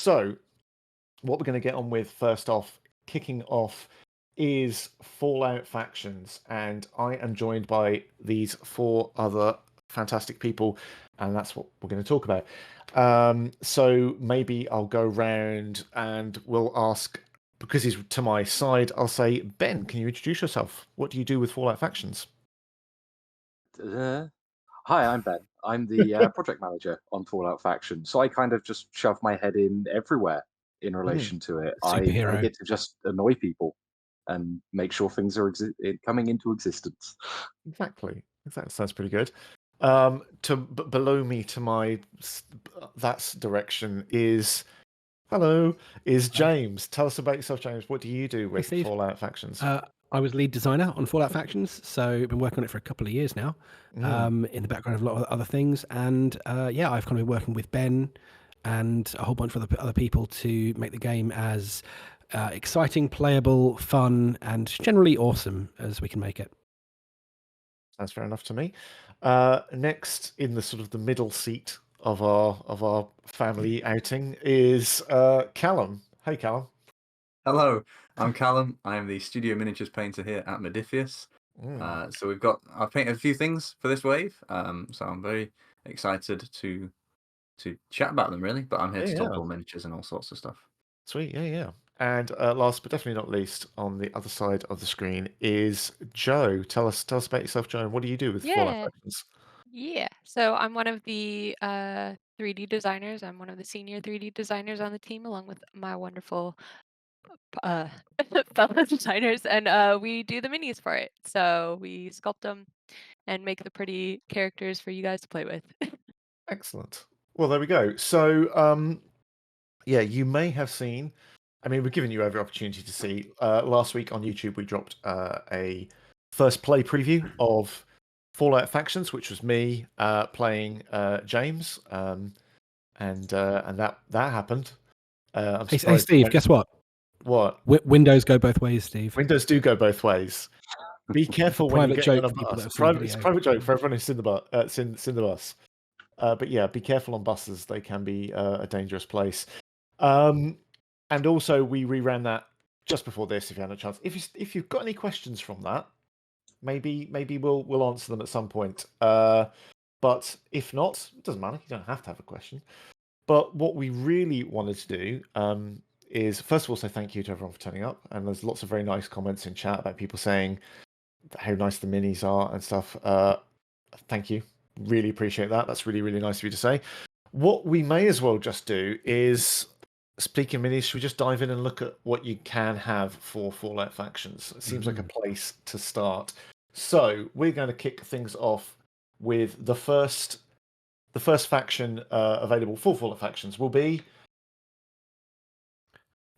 So, what we're going to get on with first off, kicking off, is Fallout Factions, and I am joined by these 4 other fantastic people, and that's what we're going to talk about. So maybe I'll go round and we'll ask, because he's to my side, I'll say, Ben, can you introduce yourself? What do you do with Fallout Factions? Hi, I'm Ben. I'm the project manager on Fallout Faction, so I kind of just shove my head in everywhere in Mhm. relation to it. I Superhero. get to just annoy people and make sure things are coming into existence. Exactly. That sounds pretty good. Below me, to my that's direction is Hi. James. Tell us about yourself, James. What do you do Hey, with Steve. Fallout Factions? I was lead designer on Fallout Factions, so been working on it for a couple of years now, Mm, in the background of a lot of other things. And yeah, I've kind of been working with Ben and a whole bunch of other people to make the game as exciting, playable, fun, and generally awesome as we can make it. sounds fair enough to me. Next, in the sort of the middle seat of our family outing is Callum. Hey, Callum. Hello, I'm Callum. I'm the studio miniatures painter here at Modiphius. Mm, So I've painted a few things for this wave. So I'm very excited to chat about them really. But I'm here yeah, to talk yeah. all miniatures and all sorts of stuff. Sweet, yeah, yeah. And last but definitely not least, on the other side of the screen is Joe. Tell us about yourself, Joe. And what do you do with Fallout Yeah, Factions? yeah. So I'm one of the 3D designers. I'm one of the senior 3D designers on the team, along with my wonderful uh, fellow designers, and we do the minis for it. So we sculpt them and make the pretty characters for you guys to play with. Excellent. Well, there we go. So, yeah, you may have seen. I mean, we've given you every opportunity to see. Last week on YouTube, we dropped a first play preview of Fallout Factions, which was me playing James, and that happened. I'm Hey, surprised. Steve, guess what? What? Windows go both ways, Steve. Windows do go both ways. Be It's a careful when you're private getting on joke a for people that bus. have seen the It's a video. private joke for everyone who's in the bus. In the bus. But yeah, be careful on buses. They can be a dangerous place. And also, we reran that just before this. If you had a chance, if you've got any questions from that, maybe we'll answer them at some point. But if not, it doesn't matter. You don't have to have a question. But what we really wanted to do is, first of all, say thank you to everyone for turning up. And there's lots of very nice comments in chat about people saying how nice the minis are and stuff. Thank you. Really appreciate that. That's really, really nice of you to say. What we may as well just do is, speaking of minis, should we just dive in and look at what you can have for Fallout Factions? It seems like a place to start. So we're going to kick things off with the first faction available for Fallout Factions will be,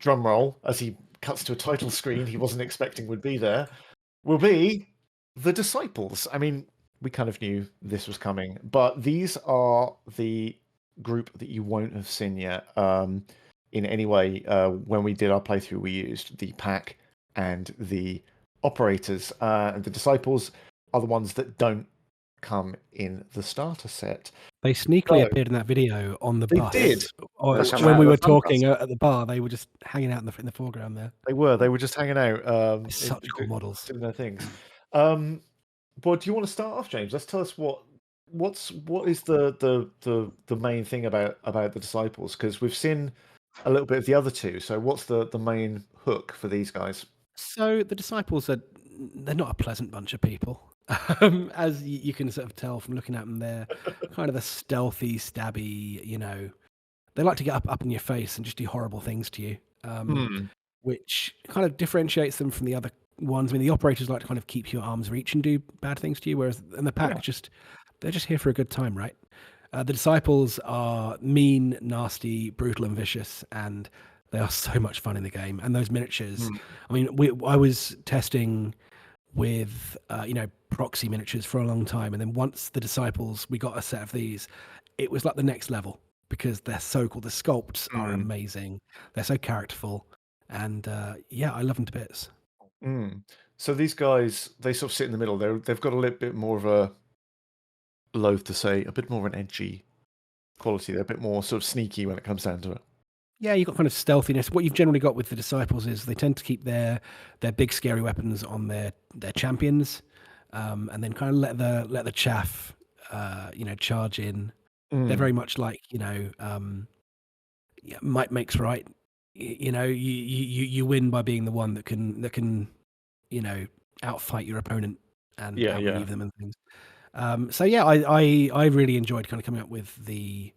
drum roll, as he cuts to a title screen he wasn't expecting would be there, will be the Disciples. I mean, we kind of knew this was coming, but these are the group that you won't have seen yet in any way. When we did our playthrough, we used the pack and the operators. And the Disciples are the ones that don't come in the starter set. They sneakily So, appeared in that video on the they bus. did. Or They come when out we of were the fun talking bus. at the bar, they were just hanging out in the foreground there. They were just hanging out, They're such cool models. doing their things. But do you want to start off, James? Let's tell us what is the main thing about the Disciples, because we've seen a little bit of the other two. So what's the main hook for these guys? So the Disciples they're not a pleasant bunch of people. As you can sort of tell from looking at them, they're kind of the stealthy, stabby, they like to get up in your face and just do horrible things to you, which kind of differentiates them from the other ones. I mean, the operators like to kind of keep you at arm's reach and do bad things to you, whereas in the pack, they're just here for a good time, right? The Disciples are mean, nasty, brutal, and vicious, and they are so much fun in the game. And those miniatures, I mean, I was testing with proxy miniatures for a long time, and then once the Disciples, we got a set of these, it was like the next level because they're so cool. The sculpts are amazing. They're so characterful, and yeah, I love them to bits. So these guys, they sort of sit in the middle. They've got a little bit more of a, loath to say, a bit more of an edgy quality. They're a bit more sort of sneaky when it comes down to it. Yeah, you've got kind of stealthiness. What you've generally got with the disciples is they tend to keep their big scary weapons on their champions, and then kind of let the chaff, charge in. They're very much like might makes right. You win by being the one that can outfight your opponent and outmaneuver them and things. So yeah, I really enjoyed kind of coming up with the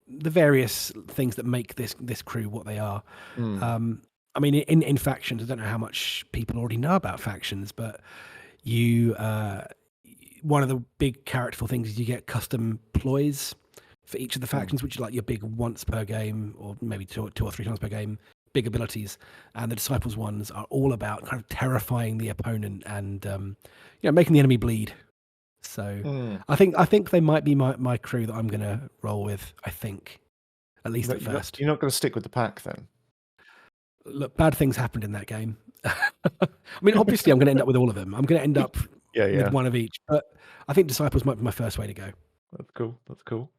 various things that make this crew what they are. I mean, in factions, I don't know how much people already know about factions, but one of the big characterful things is you get custom ploys for each of the factions, which are like your big once per game, or maybe two or three times per game, big abilities. And the disciples ones are all about kind of terrifying the opponent and making the enemy bleed. So I think they might be my crew that I'm going to roll with. I think, at least at first. You're not going to stick with the pack then? Look, bad things happened in that game. I mean, obviously, I'm going to end up with all of them. I'm going to end up with one of each. But I think disciples might be my first way to go. That's cool. That's cool.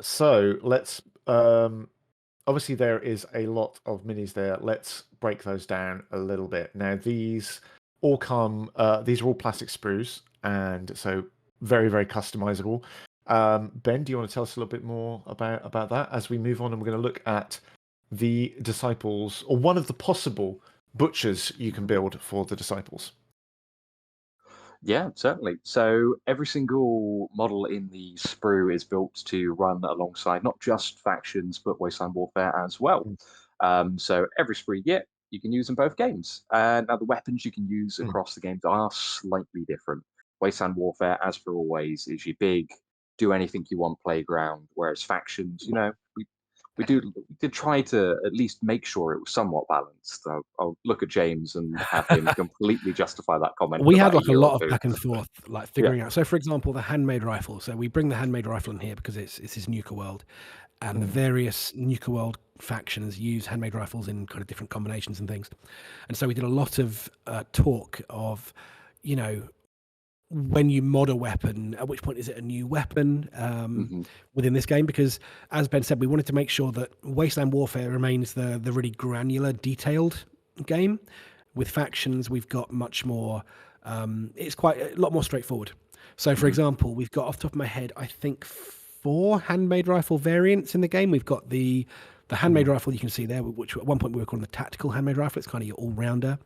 So let's. Obviously, there is a lot of minis there. Let's break those down a little bit. Now, these all come. These are all plastic sprues, and so very, very customizable. Ben, do you want to tell us a little bit more about that as we move on? And we're going to look at the disciples, or one of the possible butchers you can build for the disciples. Yeah, certainly. So every single model in the sprue is built to run alongside not just factions, but Wasteland Warfare as well. So every sprue you get, you can use in both games. Now, the weapons you can use across the games are slightly different. Wasteland Warfare, as for always, is your big, do anything you want playground, whereas factions, we did try to at least make sure it was somewhat balanced. I'll look at James and have him completely justify that comment. We had like a lot of back and forth, like figuring out. So, for example, the handmade rifle. So we bring the handmade rifle in here because it's his Nuka World, and the various Nuka World factions use handmade rifles in kind of different combinations and things. And so we did a lot of talk of, when you mod a weapon, at which point is it a new weapon within this game? Because, as Ben said, we wanted to make sure that Wasteland Warfare remains the really granular, detailed game. With factions, we've got much more. It's quite a lot more straightforward. So, for example, we've got, off the top of my head, I think 4 handmade rifle variants in the game. We've got the handmade rifle you can see there, which at one point we were calling the tactical handmade rifle. It's kind of your all-rounder.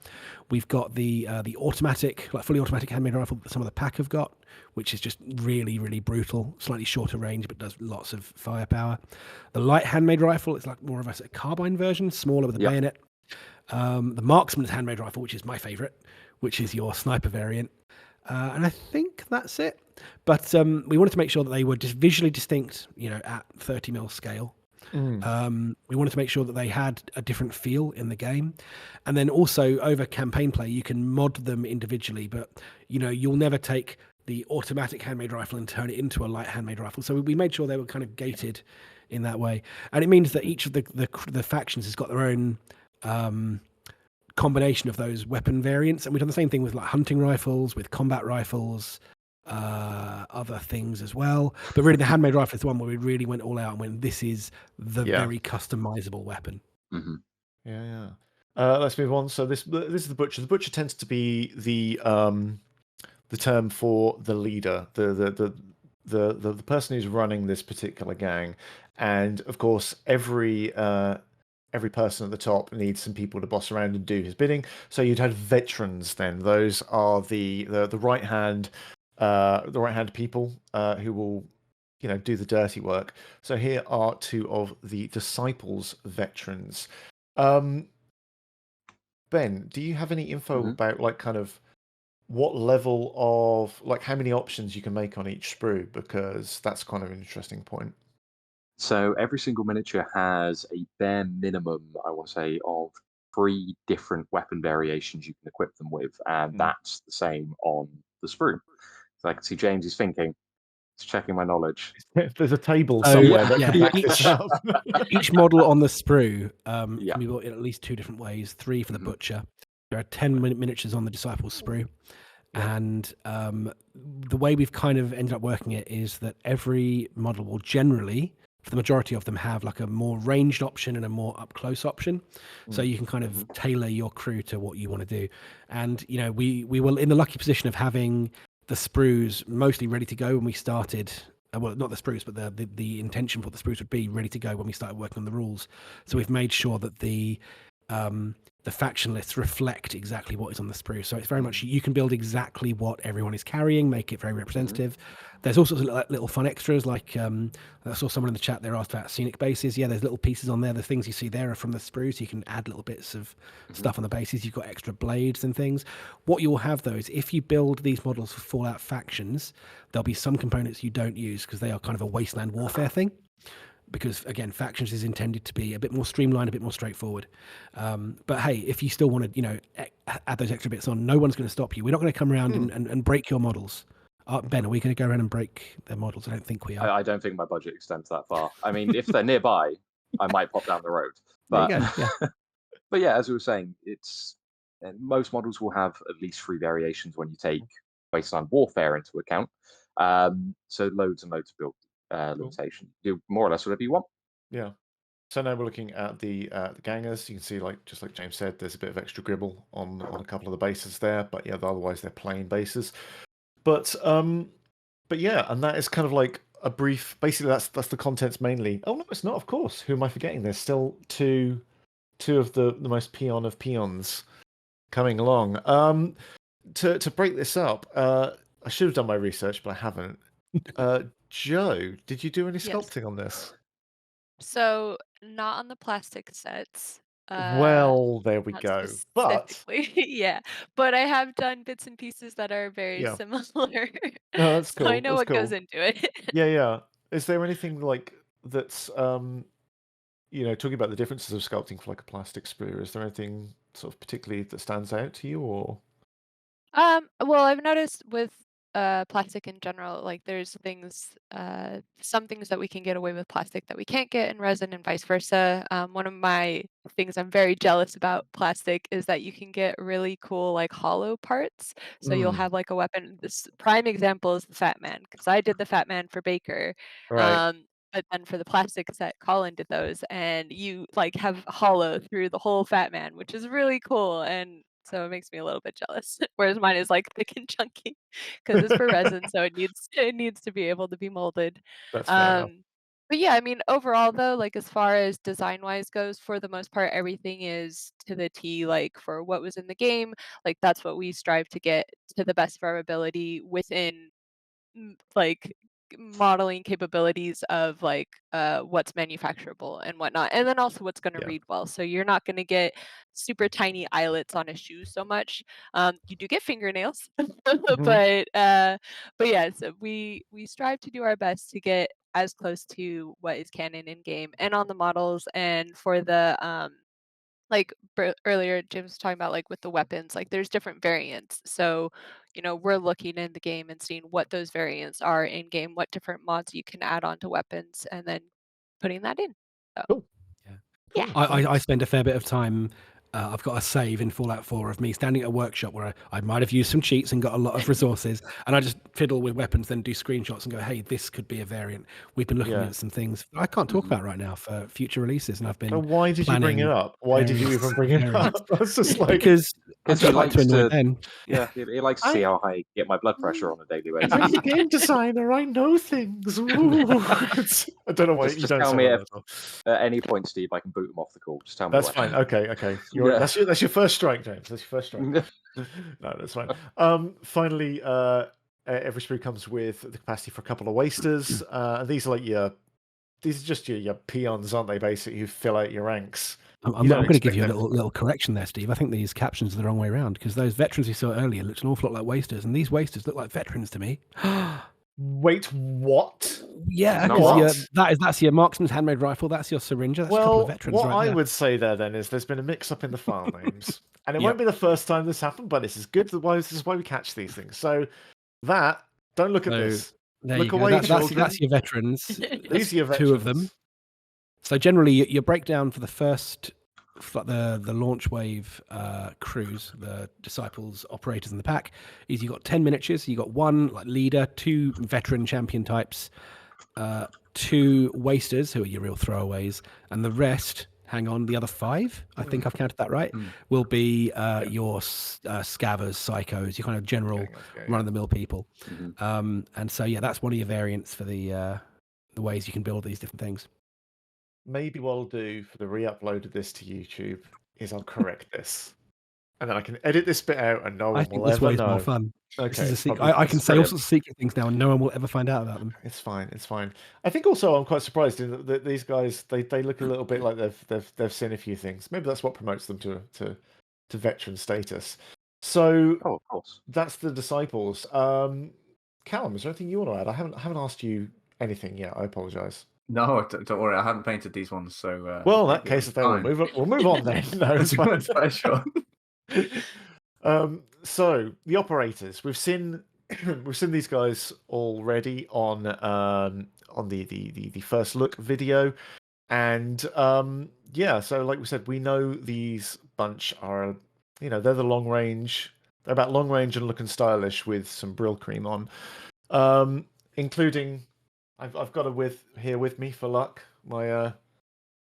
We've got the automatic, like fully automatic handmade rifle that some of the pack have got, which is just really, really brutal, slightly shorter range, but does lots of firepower. The light handmade rifle is like more of a carbine version, smaller with a bayonet. The marksman's handmade rifle, which is my favorite, which is your sniper variant. And I think that's it. But we wanted to make sure that they were just visually distinct, at 30mm scale. We wanted to make sure that they had a different feel in the game, and then also over campaign play you can mod them individually, but you'll never take the automatic handmade rifle and turn it into a light handmade rifle. So we made sure they were kind of gated in that way, and it means that each of the factions has got their own combination of those weapon variants. And we've done the same thing with like hunting rifles, with combat rifles, other things as well. But really the handmade rifle is the one where we really went all out and went, this is the very customizable weapon. Let's move on. So this is the butcher. The butcher tends to be the term for the leader, the person who's running this particular gang. And of course every person at the top needs some people to boss around and do his bidding. So you'd have veterans then. Those are the right hand people who will do the dirty work. So here are 2 of the disciples veterans. Ben, do you have any info about like kind of what level of, like, how many options you can make on each sprue? Because that's kind of an interesting point. So every single miniature has a bare minimum, I want to say, of 3 different weapon variations you can equip them with, and that's the same on the sprue. So I can see James is thinking, he's checking my knowledge. There's a table somewhere that can back this up. Each model on the sprue can be built in at least 2 different ways. 3 for the butcher. There are 10 miniatures on the disciples sprue. And the way we've kind of ended up working it is that every model will generally for the majority of them, have like a more ranged option and a more up close option. So you can kind of tailor your crew to what you want to do. And, you know, we were in the lucky position of having the sprues mostly ready to go when we started. Well, not the sprues, but the intention for the sprues would be ready to go when we started working on the rules. So we've made sure that the faction lists reflect exactly what is on the sprue. So it's very much, you can build exactly what everyone is carrying, make it very representative. There's all sorts of little fun extras, like I saw someone in the chat there asked about scenic bases. Yeah, there's little pieces on there. The things you see there are from the sprues. You can add little bits of stuff on the bases. You've got extra blades and things. What you will have, though, is if you build these models for Fallout factions, there'll be some components you don't use because they are kind of a wasteland warfare thing. Because again, factions is intended to be a bit more streamlined, a bit more straightforward. But hey, if you still want to, you know, add those extra bits on, no one's going to stop you. We're not going to come around and break your models. Ben, are we going to go around and break their models? I don't think we are. I don't think my budget extends that far. I mean, if they're nearby, I might pop down the road. But There you go, yeah. but yeah, as we were saying, most models will have at least 3 variations when you take Wasteland Warfare into account. So loads and loads of build limitation. Do more or less whatever you want. Yeah. So now we're looking at the gangers. You can see, like just like James said, there's a bit of extra gribble on a couple of the bases there, but yeah, otherwise they're plain bases. But yeah, and that is kind of like a brief. Basically, that's the contents mainly. Oh no, it's not. Of course, who am I forgetting? There's still two of the most peon of peons coming along. To break this up, I should have done my research, but I haven't. Joe, did you do any Yes. sculpting on this? So not on the plastic sets. Well, there we Not go. But specifically, yeah. But I have done bits and pieces that are very Yeah. similar. No, that's So I cool. know That's what goes cool. into it. Yeah. Is there anything like that's you know, talking about the differences of sculpting for like a plastic sprue, is there anything sort of particularly that stands out to you, or? Well, I've noticed with plastic in general, like there's things, some things that we can get away with plastic that we can't get in resin and vice versa. One of my things I'm very jealous about plastic is that you can get really cool like hollow parts. So you'll have like a weapon. This prime example is the Fat Man, because I did the Fat Man for Baker. Right. But then for the plastic set, Colin did those, and you like have hollow through the whole Fat Man, which is really cool. And so it makes me a little bit jealous. Whereas mine is like thick and chunky because it's for resin, so it needs to be able to be molded. That's fair enough. But yeah, I mean, overall though, like as far as design wise goes, for the most part, everything is to the T. Like for what was in the game, like that's what we strive to get to the best of our ability within like modeling capabilities of like what's manufacturable and whatnot, and then also what's going to Yeah. read well. So you're not going to get super tiny eyelets on a shoe so much. You do get fingernails, but yeah, so we strive to do our best to get as close to what is canon in game and on the models. And for the like earlier James was talking about, like with the weapons, like there's different variants. So, you know, we're looking in the game and seeing what those variants are in game, what different mods you can add onto weapons, and then putting that in. So, Cool. yeah. I spend a fair bit of time. I've got a save in Fallout 4 of me standing at a workshop where I might have used some cheats and got a lot of resources, and I just fiddle with weapons, then do screenshots and go, hey, this could be a variant. We've been looking Yeah. at some things I can't talk about right now for future releases, and I've been. So why did you bring it planning up? Why did you various even bring it variants. up? That's just like Because I Because just he like to likes annoy to, Ben. yeah, he likes to see how high I get my blood pressure on a daily basis. I'm a game designer. I know things. Ooh. I don't know why you Just don't tell say me that. At any point, Steve, I can boot him off the call. Just tell me That's when. fine. Okay. Yeah. That's your first strike, James. That's your first strike. No, that's fine. Finally, every sprue comes with the capacity for a couple of wasters. These are like these are just your peons, aren't they? Basically, who fill out your ranks. I'm going to give you a little correction there, Steve. I think these captions are the wrong way around, because those veterans we saw earlier looked an awful lot like wasters, and these wasters look like veterans to me. Wait, what? Yeah, What? because that's your marksman's handmade rifle. That's your syringer. That's a couple Well, of veterans what right I there. would say there then is there's been a mix-up in the file names, and it Yep. won't be the first time this happened, but this is good. This is why we catch these things. So don't look at So, this. There Look you go. away, children. That's your veterans. These are your veterans. Two of them. So generally, your breakdown for the first, for the launch wave crews, the disciples, operators, in the pack, is you got 10 miniatures. You got one like leader, two veteran champion types, 2 wasters, who are your real throwaways, and the rest, hang on, the other 5, I think I've counted that right, will be your scavers, psychos, your kind of general run-of-the-mill people. And so, yeah, that's one of your variants for the ways you can build these different things. Maybe what I'll do for the re-upload of this to YouTube is I'll correct this, and then I can edit this bit out, and no I one think will this ever way is know. more fun. Okay, This is a it's secret. probably I can best. say all sorts of secret things now, and no one will ever find out about them. It's fine. It's fine. I think also I'm quite surprised in that these guys they look a little bit like they've seen a few things. Maybe that's what promotes them to veteran status. So Oh, of course. that's the disciples. Callum, is there anything you want to add? I haven't asked you anything yet. I apologise. No, don't worry. I haven't painted these ones, so. Well, in that case, then we'll move on then. No, it's fine. Sure. So the operators, we've seen these guys already on the first look video, and yeah. So like we said, we know these bunch are, they're the long range. They're about long range and looking stylish with some Brill cream on, including. I've got here with me for luck my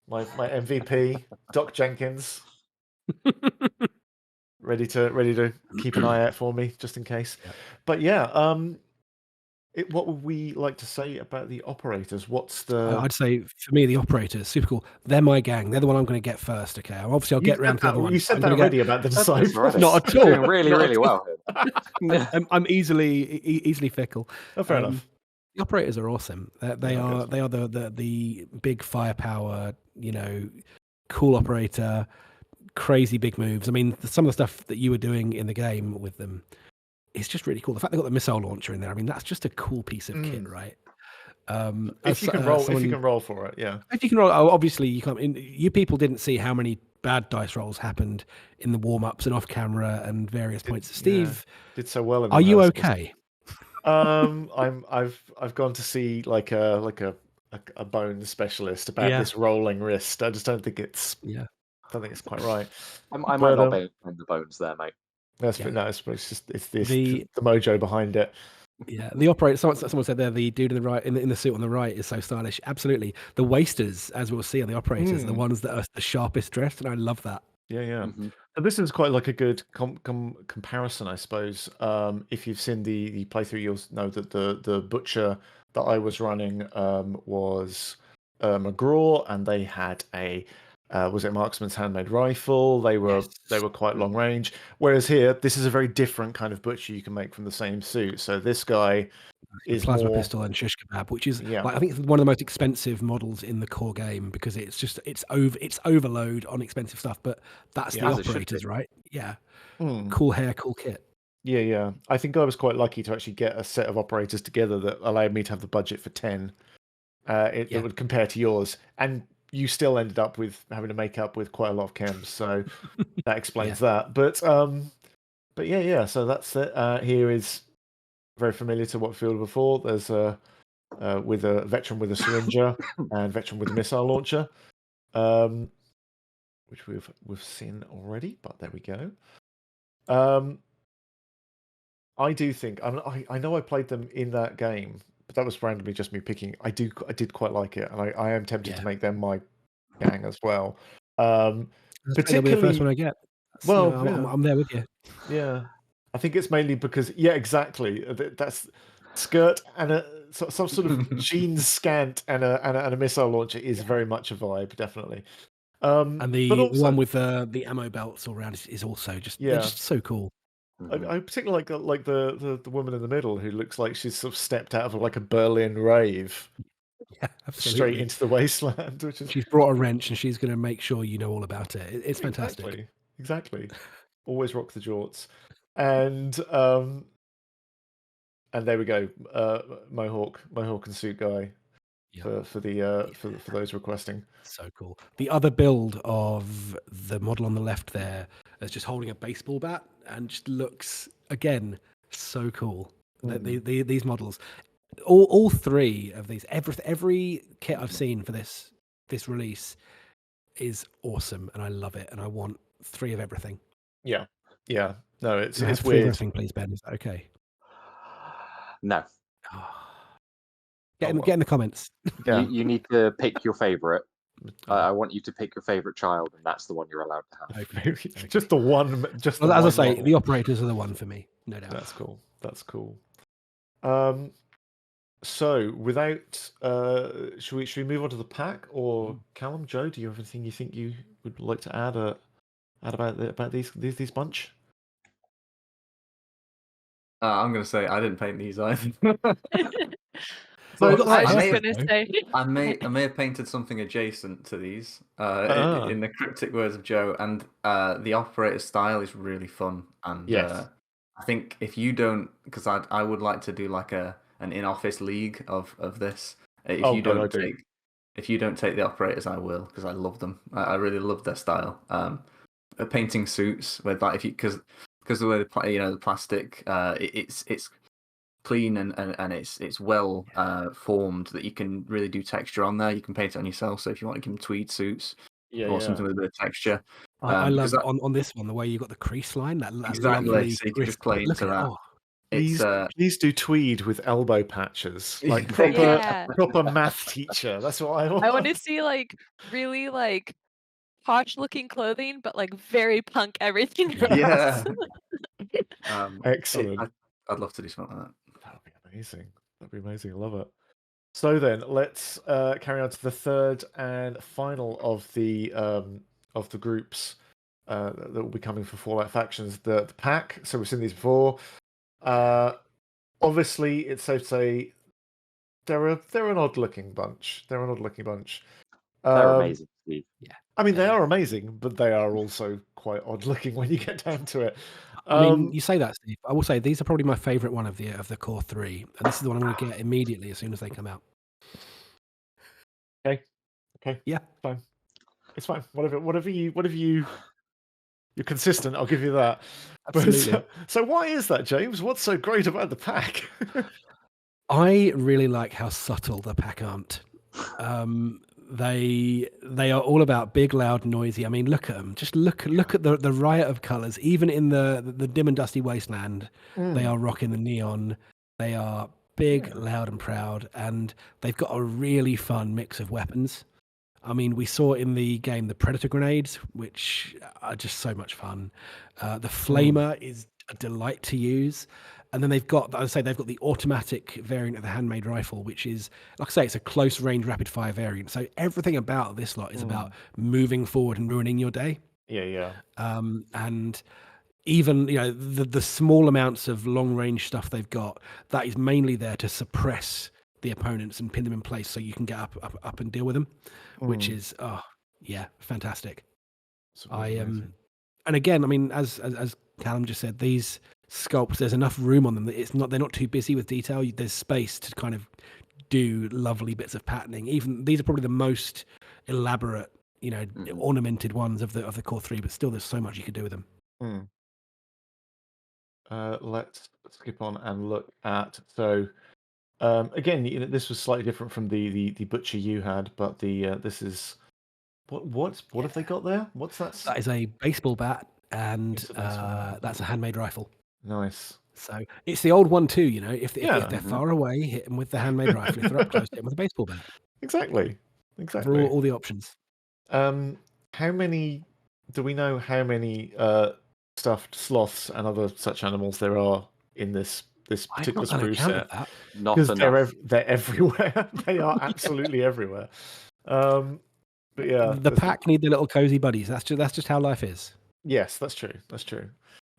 MVP Doc Jenkins. ready to keep an eye out for me just in case. But yeah, what would we like to say about the operators? What's the? I'd say for me, the operators, super cool. They're my gang. They're the one I'm going to get first. Okay, obviously I'll get around to the other one. You said that already about the disciples. Not at You're all. doing really well. I'm easily fickle. Oh, fair enough. The operators are awesome. They are the big firepower. Cool operator. Crazy big moves. I mean, some of the stuff that you were doing in the game with them is just really cool. The fact they got the missile launcher in there, I mean, that's just a cool piece of kit, right? If you can roll for it, yeah. If you can roll, obviously you can't. You people didn't see how many bad dice rolls happened in the warm-ups and off camera and various points. Steve, did so well. Are you okay? I've gone to see like a bone specialist about this rolling wrist. I just don't think it's quite right. I might not be in the bones there, mate. It's the mojo behind it. Yeah, the operator. Someone said there the dude in the right in the suit on the right is so stylish. Absolutely, the wasters, as we'll see on the operators, are the ones that are the sharpest dressed, and I love that. Yeah. Mm-hmm. So this is quite like a good comparison, I suppose. If you've seen the playthrough, you'll know that the butcher that I was running was McGraw, and they had a was it marksman's handmade rifle. They were quite long range. Whereas here, this is a very different kind of butcher you can make from the same suit. So this guy is plasma more pistol and shish kebab, which is I think it's one of the most expensive models in the core game because it's overload on expensive stuff. But that's the operators, right? Yeah. Cool hair, cool kit. Yeah. I think I was quite lucky to actually get a set of operators together that allowed me to have the budget for 10. It would compare to yours, and you still ended up with having to make up with quite a lot of chems, so that explains that. But yeah. So that's it. Here is very familiar to what we fielded before. There's with a veteran with a syringer and veteran with a missile launcher, which we've seen already. But there we go. I do think I know I played them in that game, but that was randomly just me picking. I did quite like it, and I am tempted to make them my gang as well. Particularly the first one I get. I'm there with you. Yeah, I think it's mainly because exactly. That's skirt and some sort of jeans scant and a missile launcher is very much a vibe, definitely. And the one with the ammo belts all around is also they're just so cool. I particularly like the woman in the middle who looks like she's sort of stepped out of like a Berlin rave, straight into the wasteland. She's brought a wrench and she's going to make sure you know all about it. It's fantastic. Exactly. Always rock the jorts, and there we go. Mohawk and suit guy. For those requesting. So cool. The other build of the model on the left there is just holding a baseball bat and just looks again so cool. These models, all three of these, every kit I've seen for this release is awesome, and I love it, and I want 3 of everything. Yeah. No, it's weird. 3 of everything, please, Ben. Is that okay? No. Get in the comments. Yeah. You need to pick your favorite. I want you to pick your favorite child, and that's the one you're allowed to have. Okay. Just the one. Just the Well, as I one say, model. the operators are the one for me, no doubt. That's cool. That's cool. So without should we move on to the pack, or Callum, Joe, do you have anything you think you would like to add about these bunch? I'm going to say I didn't paint these either. So We've got I was some just effort, gonna though. say. I may have painted something adjacent to these in the cryptic words of Joe, and the operator style is really fun. And Yes. I think if you don't, because I would like to do like an in-office league of this. If Oh, you God, I don't do. take the operators, I will, because I love them. I really love their style. Painting suits with like because the way the plastic, it's clean and it's well formed that you can really do texture on there. You can paint it on yourself. So if you want to give them tweed suits or something with a bit of texture, I love because on this one the way you got the crease line, that exactly. lovely So you can just play look into at it. that. Oh, Please do tweed with elbow patches, like Yeah. proper math teacher. That's what I want. I want to see like really like posh looking clothing, but like very punk everything else. Yeah. Excellent. I'd love to do something like that. That would be amazing. That'd be amazing. I love it. So then, let's carry on to the third and final of the groups that will be coming for Fallout Factions. The pack. So we've seen these before. Obviously, it's safe to say they're an odd-looking bunch. They're amazing, Steve. I mean, they are amazing, but they are also quite odd-looking when you get down to it. I mean, you say that, Steve. I will say these are probably my favourite one of the core three, and this is the one I'm going to get immediately as soon as they come out. Okay. Yeah. Fine. It's fine. Whatever you. You're consistent. I'll give you that. Absolutely. So why is that, James? What's so great about the pack? I really like how subtle the pack aren't. They are all about big, loud, noisy. I mean, look at them. Just look at the riot of colours. Even in the dim and dusty wasteland, they are rocking the neon. They are big, loud, and proud, and they've got a really fun mix of weapons. I mean, we saw in the game the Predator grenades, which are just so much fun. The Flamer is a delight to use. And then they've got the automatic variant of the handmade rifle, which is, like I say, it's a close range rapid fire variant. So everything about this lot is about moving forward and ruining your day. Yeah. And even the small amounts of long range stuff they've got, that is mainly there to suppress the opponents and pin them in place so you can get up and deal with them, which is fantastic. And again, I mean, as Callum just said, these sculpts, there's enough room on them that they're not too busy with detail. There's space to kind of do lovely bits of patterning. Even these are probably the most elaborate, ornamented ones of the core three, but still there's so much you could do with them. Let's skip on and look at again, this was slightly different from the butcher you had, but this is what have they got there? What's that? That is a baseball bat, and that's a handmade rifle. Nice. So it's the old one too, if they're far away, hit them with the handmade rifle. If they're up close, hit them with a baseball bat. Exactly. For all the options. How many? Do we know how many stuffed sloths and other such animals there are in this particular sprue set? Not enough. They're everywhere. They are absolutely everywhere. But yeah, the pack need their little cozy buddies. That's just how life is. Yes, that's true.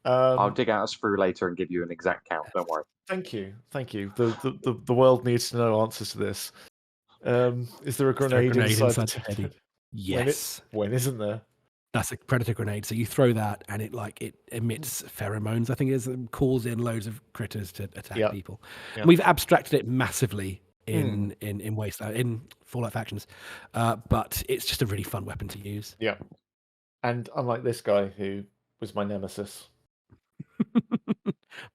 I'll dig out a sprue later and give you an exact count. Don't worry. Thank you. The world needs to know answers to this. Is there a grenade inside the teddy? Yes. When isn't there? That's a predator grenade. So you throw that, and it emits pheromones. I think it calls in loads of critters to attack people. Yep. We've abstracted it massively in Wasteland, in Fallout Factions, but it's just a really fun weapon to use. Yeah, and unlike this guy who was my nemesis.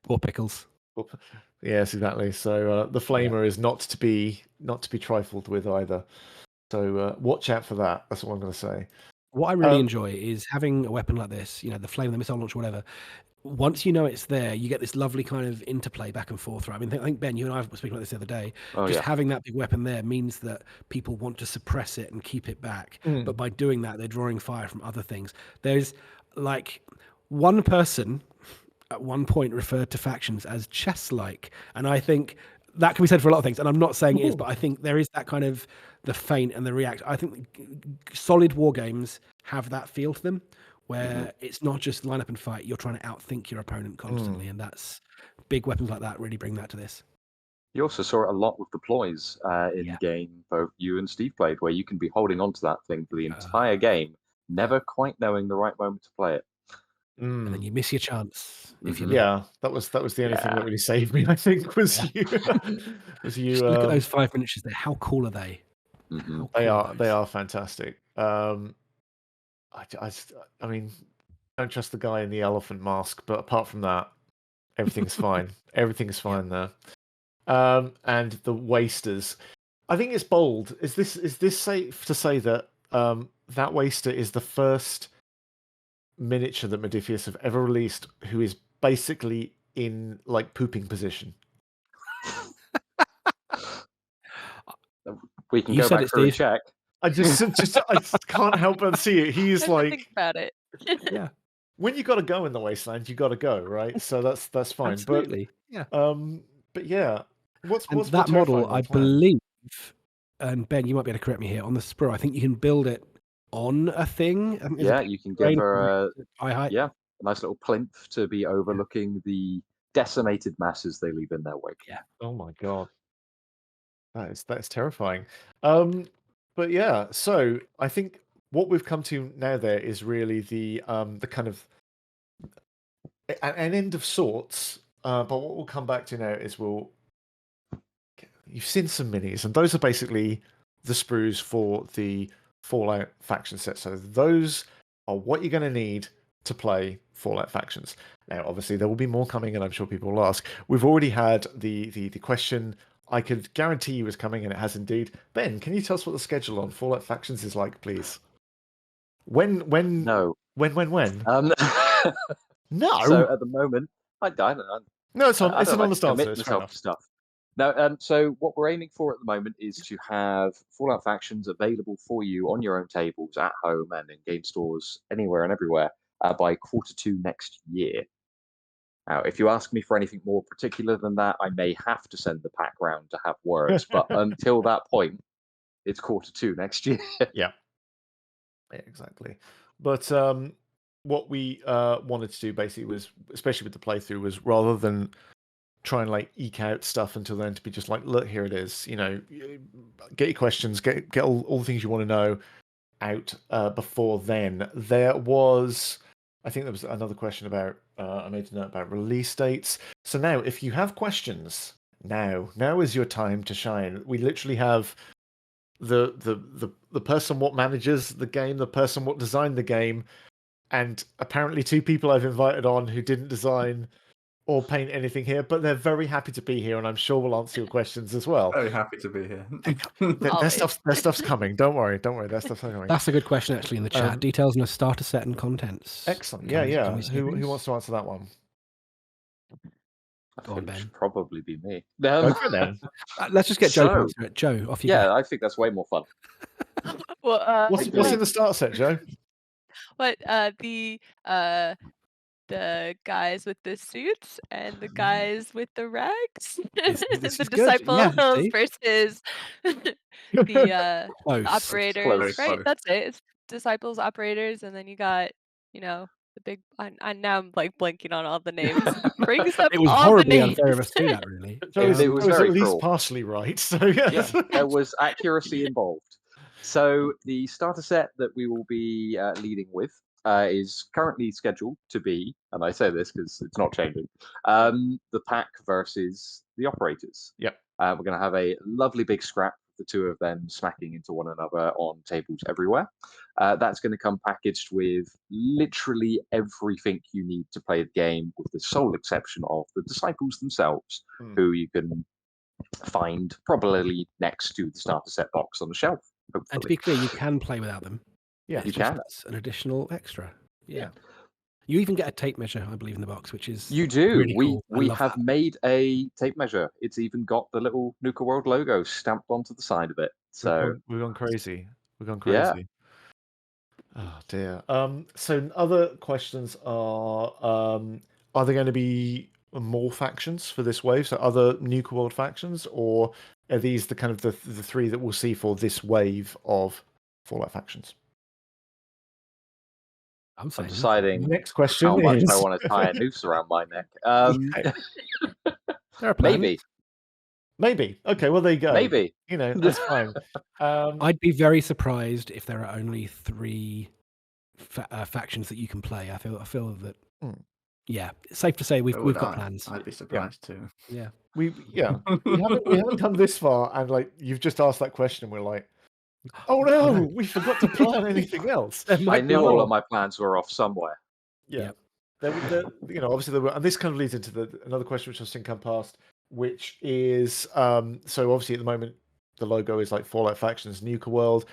Poor Pickles. Yes, exactly. So the Flamer is not to be trifled with either. So watch out for that. That's what I'm going to say. What I really enjoy is having a weapon like this, the flame, the missile launcher, whatever. once you know it's there, you get this lovely kind of interplay back and forth. Right? I mean, I think Ben, you and I were speaking about this the other day. Oh Just yeah. having that big weapon there means that people want to suppress it and keep it back. But by doing that, they're drawing fire from other things. There's like one person at one point referred to factions as chess-like, and I think that can be said for a lot of things. And I'm not saying it is, but I think there is that kind of the feint and the react. I think solid war games have that feel to them, where it's not just line up and fight. You're trying to outthink your opponent constantly, and that's big weapons like that really bring that to this. You also saw it a lot with deploys in Yeah. game both you and Steve played, where you can be holding on to that thing for the entire game, never quite knowing the right moment to play it. And then you miss your chance if you Yeah, that was the only thing that really saved me. I think was you. Just look at those 5 miniatures there. How cool are they? Mhm. How cool They are fantastic. I mean, don't trust the guy in the elephant mask, but apart from that, everything's fine. Everything's fine there. And the wasters, I think it's bold. Is this safe to say that that waster is the first miniature that Modiphius have ever released who is basically in like pooping position? We can You go said back it, through and Steve. check. I just can't help but see it. He is I have to like, think about it. Yeah, when you got to go in the wasteland, you got to go, right? So that's fine. absolutely. Yeah. But yeah, what's And more that model, terrifying I than plan? believe, and Ben, you might be able to correct me here, on the sprue, I think you can build it on a thing. I think there's Yeah, you can give her a high height. a nice little plinth to be overlooking the decimated masses they leave in their wake. Yeah. Oh my god, that's terrifying. But yeah, so I think what we've come to now there is really the kind of an end of sorts. But what we'll come back to now is you've seen some minis, and those are basically the sprues for the Fallout faction set. So those are what you're going to need to play Fallout factions. Now, obviously, there will be more coming, and I'm sure people will ask. We've already had the question I could guarantee you is coming, and it has indeed. Ben, can you tell us what the schedule on Fallout factions is like, please? When? No. When? No. So at the moment, I don't know. No, it's on. I It's don't an like honest to commit answer. It's fair myself enough. to stuff. No, so what we're aiming for at the moment is to have Fallout factions available for you on your own tables, at home, and in game stores, anywhere and everywhere, by Q2 next year. Now, if you ask me for anything more particular than that, I may have to send the pack round to have words. But until that point, it's Q2 next year. Yeah, exactly. But what we wanted to do basically was, especially with the playthrough, was rather than try and like eke out stuff until then, to be just like, look, here it is. You know, get your questions, get all the things you want to know out before then. There was, I think there was another question about, I made a note about release dates. So now, if you have questions, now is your time to shine. We literally have the person what manages the game, the person what designed the game, and apparently 2 people I've invited on who didn't design or paint anything here, but they're very happy to be here, and I'm sure we'll answer your questions as well. Very happy to be here. Their stuff's coming. Don't worry. Their stuff's coming. That's a good question, actually, in the chat. Details on a starter set and contents. Excellent. Can Yeah. we see Who these? wants to answer that one? I Go think on, it Ben. should probably be me. Go for it then. Let's just get Joe to So- answer it. Joe, off you go. Yeah, I think that's way more fun. Well, What's in the start set, Joe? what the guys with the suits and the guys with the rags, This the is good. disciples Yeah, see? versus the Close. operators, Close. right? Close. That's it. It's disciples, operators, and then you got, the big. I now I'm like blanking on all the names. Brings up It was all horribly the names. unfair of us to do that, really. Joe It was at very least cruel. partially right. So yes. Yeah, there was accuracy involved. So the starter set that we will be leading with is currently scheduled to be, and I say this because it's not changing, the pack versus the operators. Yep. We're going to have a lovely big scrap, the 2 of them smacking into one another on tables everywhere. That's going to come packaged with literally everything you need to play the game, with the sole exception of the disciples themselves, who you can find probably next to the starter set box on the shelf. Hopefully. And to be clear, you can play without them. Yeah, you Just can. that's an additional extra. Yeah. You even get a tape measure, I believe, in the box, which is You do. really we cool. I we love have that. made a tape measure. It's even got the little Nuka World logo stamped onto the side of it. So We've gone crazy. We've gone yeah. crazy. Oh dear. So other questions are there going to be more factions for this wave? So other Nuka World factions, or are these the kind of the three that we'll see for this wave of Fallout factions? I'm saying deciding Next question how much is I want to tie a noose around my neck. there are plans. Maybe. Okay, well there you go. Maybe. You know, that's fine. I'd be very surprised if there are only 3 factions that you can play. I feel that. Yeah, it's safe to say we've got plans. I'd be surprised too. Yeah. we haven't come this far, and like you've just asked that question, and we're like, oh no, we forgot to plan anything else. I knew all of my plans were off somewhere. Yeah. Obviously there were, and this kind of leads into another question which I've seen come past, which is so obviously at the moment the logo is like Fallout Factions Nuka World.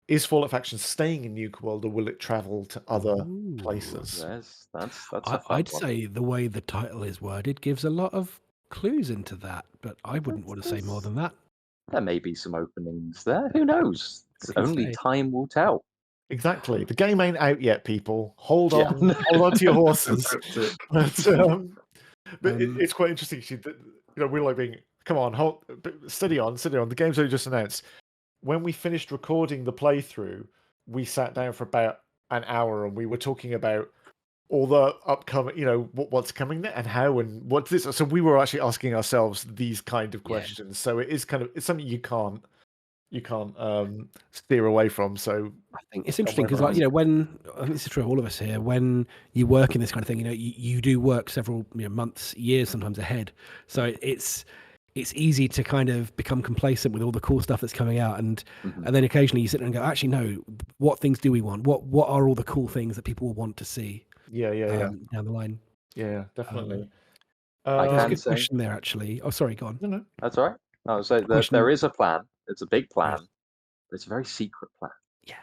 Is Fallout Factions staying in Nuka World, or will it travel to other places? Yes, that's a fun I'd one. say the way the title is worded gives a lot of clues into that, but I wouldn't want to say more than that. There may be some openings there. Who knows? Only say? time will tell. Exactly. The game ain't out yet, people. Hold Yeah. on. Hold on to your horses. But it's quite interesting. We're like being, come on, steady on. The game's only just announced. When we finished recording the playthrough, we sat down for about an hour and we were talking about all the upcoming, what's coming and how and what's this. So we were actually asking ourselves these kind of questions. So it is it's something you can't steer away from. So I think it's interesting because, when I think this is true of all of us here, when you work in this kind of thing, you do work several months, years, sometimes ahead. So it's easy to kind of become complacent with all the cool stuff that's coming out, and then occasionally you sit there and go, actually, no, what things do we want? What are all the cool things that people will want to see? Down the line. Yeah, definitely. There's a good question there, actually. Oh, sorry, go on. No. That's all right. I would say there is a plan. It's a big plan. But it's a very secret plan. Yeah.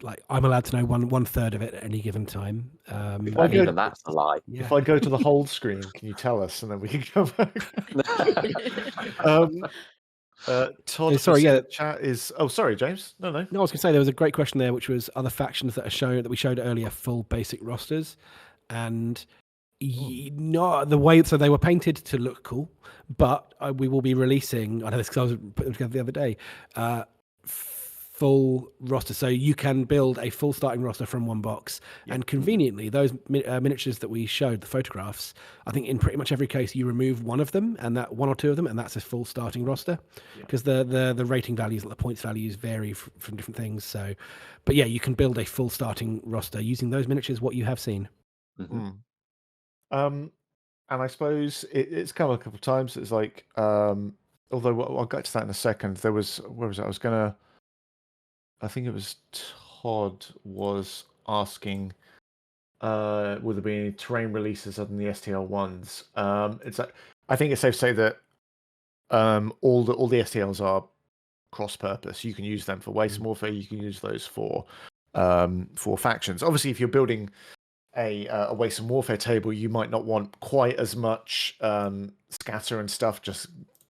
Like, I'm allowed to know one third of it at any given time. Even that's a lie. Yeah. If I go to the hold screen, can you tell us, and then we can come back? Todd, sorry, chat is. Oh, sorry, James. No. I was going to say there was a great question there, which was other factions that we showed earlier, full basic rosters, and not the way. So they were painted to look cool, but we will be releasing. I know this because I was putting them together the other day. Full roster, so you can build a full starting roster from one box, and conveniently those miniatures that we showed, the photographs, I think in pretty much every case you remove one of them, and that one or two of them, and that's a full starting roster, because the rating values, the points values vary from different things. So, but yeah, you can build a full starting roster using those miniatures, what you have seen. And I suppose it's come a couple of times. It's like, although I'll get to that in a second. Where was it? I think it was Todd was asking, will there be any terrain releases other than the STL ones? I think it's safe to say that all the STLs are cross-purpose. You can use them for waste warfare. You can use those for factions. Obviously, if you're building a waste and warfare table, you might not want quite as much scatter and stuff just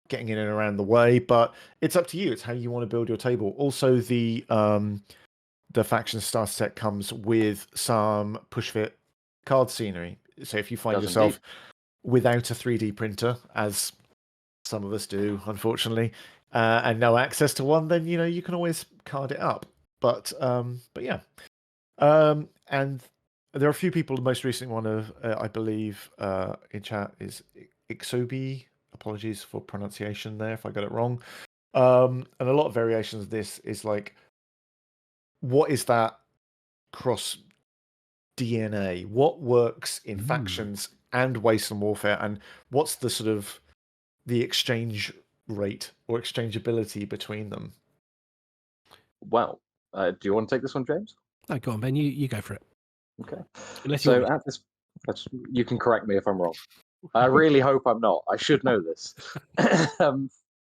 getting in and around the way, but it's up to you. It's how you want to build your table. Also, the faction starter set comes with some push fit card scenery. So if you find yourself without a 3D printer, as some of us do, unfortunately, and no access to one, then you can always card it up. But yeah, and there are a few people. The most recent one I believe in chat is Ixobi. Apologies for pronunciation there if I got it wrong. And a lot of variations of this is like, what is that cross DNA? What works in factions and waste and warfare, and what's the sort of the exchange rate or exchangeability between them? Well, do you want to take this one, James? No, go on, Ben. You go for it. Okay. So you can correct me if I'm wrong. I really hope I'm not. I should know this.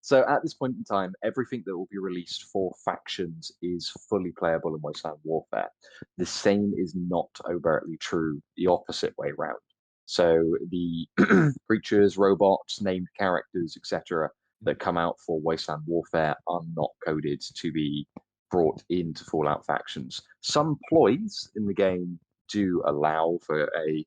So at this point in time, everything that will be released for factions is fully playable in Wasteland Warfare. The same is not overtly true the opposite way round. So the creatures, robots, named characters, etc., that come out for Wasteland Warfare are not coded to be brought into Fallout factions. Some ploys in the game do allow for a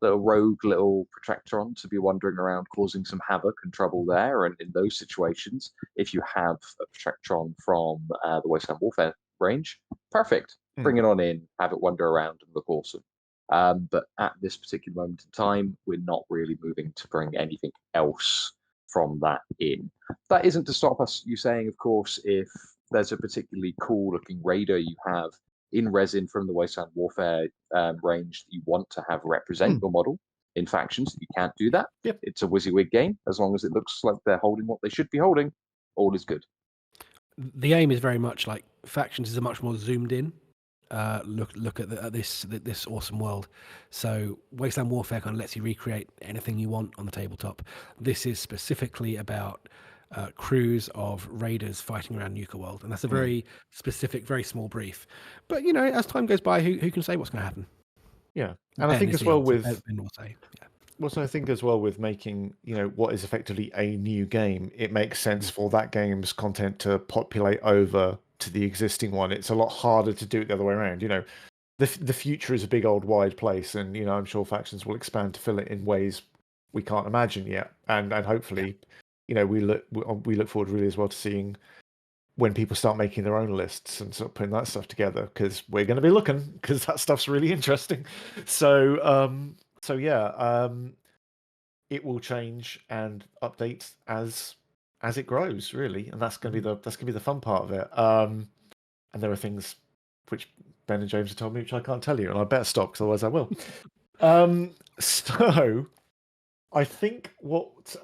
little rogue little Protectron to be wandering around causing some havoc and trouble there. And in those situations, if you have a Protectron from the Wasteland Warfare range, perfect. Bring it on in, have it wander around and look awesome. But at this particular moment in time, we're not really moving to bring anything else from that in. That isn't to stop us, you saying, of course, if there's a particularly cool looking raider you have in resin from the Wasteland Warfare range that you want to have represent your model in factions, you can't do that. Yep. It's a WYSIWYG game. As long as it looks like they're holding what they should be holding, all is good. The aim is very much like factions is a much more zoomed in look at this awesome world. So Wasteland Warfare kind of lets you recreate anything you want on the tabletop. This is specifically about crews of raiders fighting around Nuka World, and that's a very specific, very small brief. But you know, as time goes by, who can say what's going to happen? Yeah, and I think as well with yeah. Also, I think as well with making, you know, what is effectively a new game, it makes sense for that game's content to populate over to the existing one. It's a lot harder to do it the other way around. You know, the future is a big old wide place, and you know, I'm sure factions will expand to fill it in ways we can't imagine yet. And hopefully, you know, we look forward really as well to seeing when people start making their own lists and sort of putting that stuff together, because we're going to be looking, because that stuff's really interesting. So yeah, it will change and update as it grows, really, and that's going to be the fun part of it. And there are things which Ben and James have told me which I can't tell you, and I better stop because otherwise I will. So I think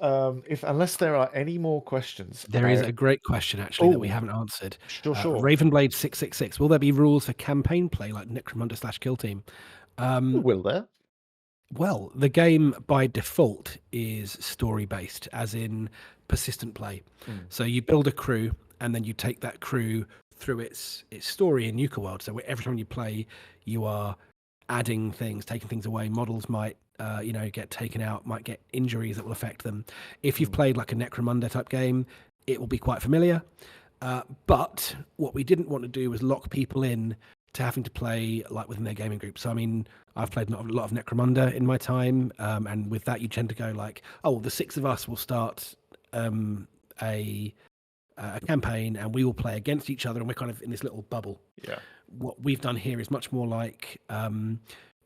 unless there are any more questions, There is a great question actually that we haven't answered. Sure. Ravenblade 666. Will there be rules for campaign play like Necromunda / Kill Team? Will there? Well, the game by default is story based, as in persistent play. So you build a crew, and then you take that crew through its story in Nuka World. So every time you play, you are adding things, taking things away. Models might get taken out, might get injuries that will affect them. If you've played like a Necromunda type game, it will be quite familiar. But what we didn't want to do was lock people in to having to play like within their gaming group. So I mean, I've played a lot of Necromunda in my time, and with that you tend to go like, oh, the 6 of us will start a campaign and we will play against each other, and we're kind of in this little bubble. Yeah. What we've done here is much more like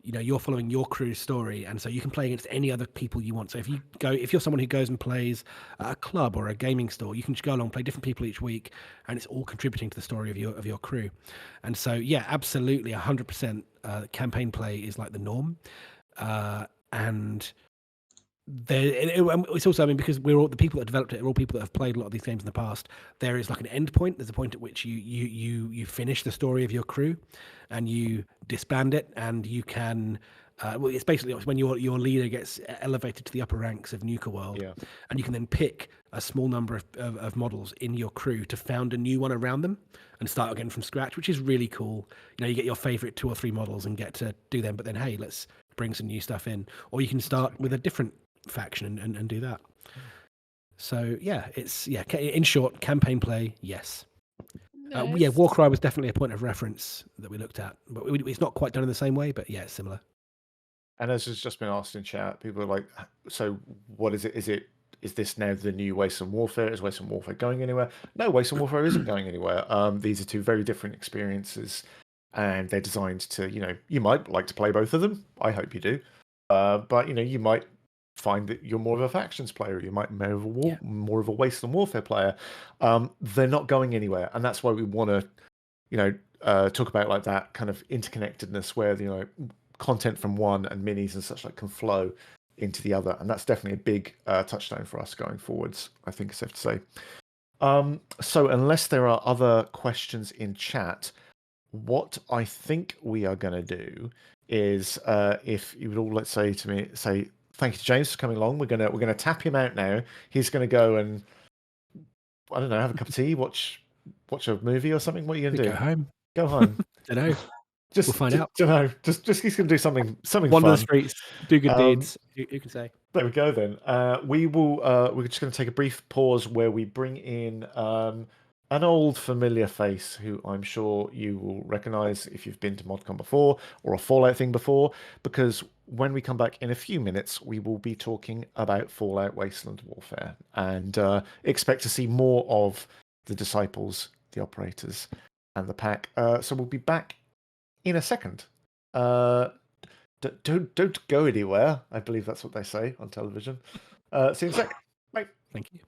you're following your crew's story, and so you can play against any other people you want. So if you're someone who goes and plays at a club or a gaming store, you can just go along, play different people each week, and it's all contributing to the story of your crew. And so yeah, absolutely 100% campaign play is like the norm. And it's also, I mean, because we're all the people that developed it are all people that have played a lot of these games in the past. There is like an end point. There's a point at which you finish the story of your crew, and you disband it, and you can. It's basically when your leader gets elevated to the upper ranks of Nuka World, and you can then pick a small number of models in your crew to found a new one around them and start again from scratch, which is really cool. You know, you get your favorite 2 or 3 models and get to do them, but then hey, let's bring some new stuff in, or you can start with a different faction and do that. So yeah, in short, campaign play, yes. Nice. Warcry was definitely a point of reference that we looked at, but it's not quite done in the same way, but yeah, it's similar. And as has just been asked in chat, people are like, so what is it? Is this now the new Wasteland Warfare? Is Wasteland Warfare going anywhere? No, Wasteland Warfare isn't going anywhere. These are 2 very different experiences, and they're designed to, you know, you might like to play both of them. I hope you do. But you know, you might find that you're more of a factions player, you might be more of a Wasteland Warfare player. They're not going anywhere, and that's why we want to, you know, talk about like that kind of interconnectedness where, you know, content from one and minis and such like can flow into the other, and that's definitely a big touchstone for us going forwards, I think it's safe to say. So unless there are other questions in chat, what I think we are going to do is, if you would all let's say thank you to James for coming along. We're gonna tap him out now. He's gonna go and I don't know, have a cup of tea, watch a movie or something. What are you gonna Go do? home. Go home. Don't know. Just We'll find out. Don't know. Just he's gonna do something Wander the fun. streets, do good Um, deeds. You can say. There we go then. We will. We're just going to take a brief pause where we bring in an old familiar face who I'm sure you will recognise if you've been to ModCon before or a Fallout thing before. Because when we come back in a few minutes, we will be talking about Fallout Wasteland Warfare and expect to see more of the disciples, the operators, and the pack. So we'll be back in a second. Don't go anywhere. I believe that's what they say on television. See you in a sec. Bye. Thank you.